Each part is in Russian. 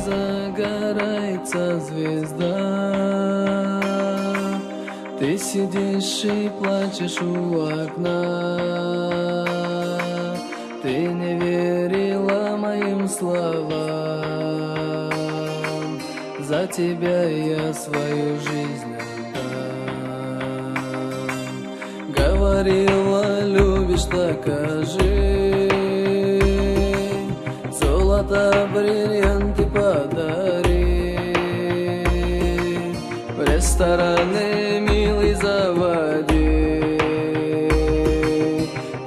загорается звезда. Ты сидишь и плачешь у окна. Ты не верила моим словам. За тебя я свою жизнь отдам. Говорила, любишь, докажи. Золото, бриллианты подари. В рестораны, милый, заводи.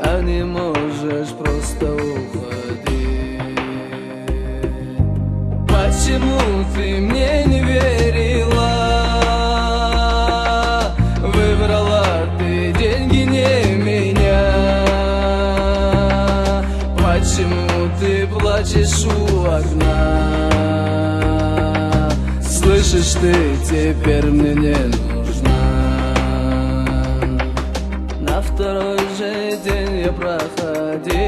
А не можешь, просто уходи. Почему ты мне не верила? Выбрала ты деньги, не меня. Почему ты плачешь у окна? Слышишь, ты теперь мне не нужна. На второй же день я проходил,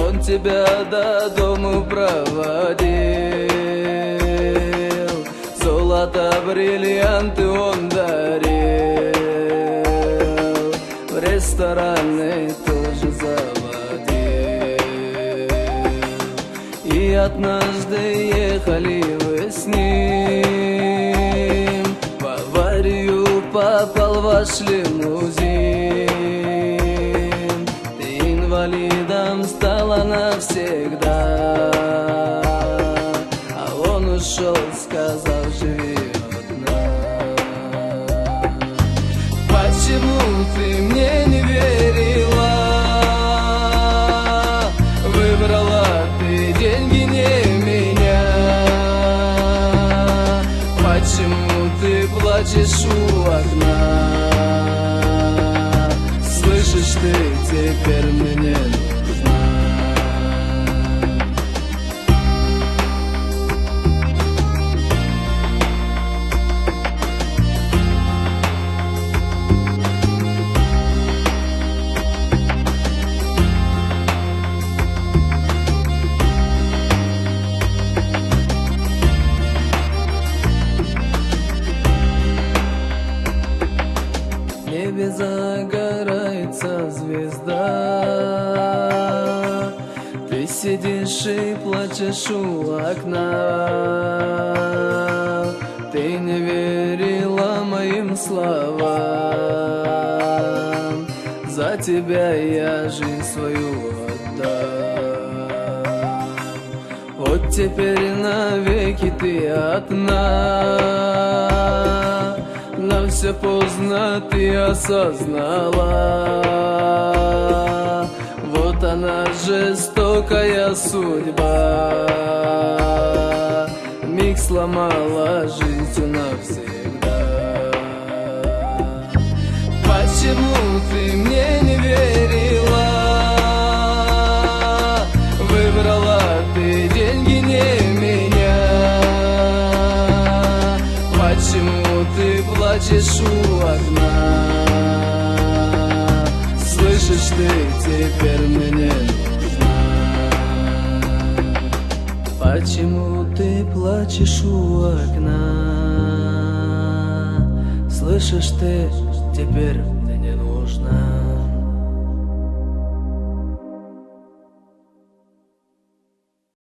он тебя до дому проводил. Золото, бриллианты он дарил. В рестораны тоже заводил. И однажды ехали вы с ним. В аварию попал ваш лимузин. Ты инвалидом стала навсегда. А он ушел, сказав, живи одна. Почему ты мне не верила? Выбрала ты деньги, не меня. Почему ты плачешь у окна? Слышишь, ты теперь мне не нужна. В небе загорается звезда. Ты сидишь и плачешь у окна. Ты не верила моим словам. За тебя я жизнь свою отдам. Вот теперь навеки ты одна. Но все поздно ты осознала. Вот она, жестокая судьба. Миг сломала жизнь навсегда. Почему ты мне не верила? Выбрала ты деньги, не меня. Почему ты плачешь у окна? Слышишь, ты теперь мне не нужна. Почему ты плачешь у окна? Слышишь, ты теперь мне не нужна.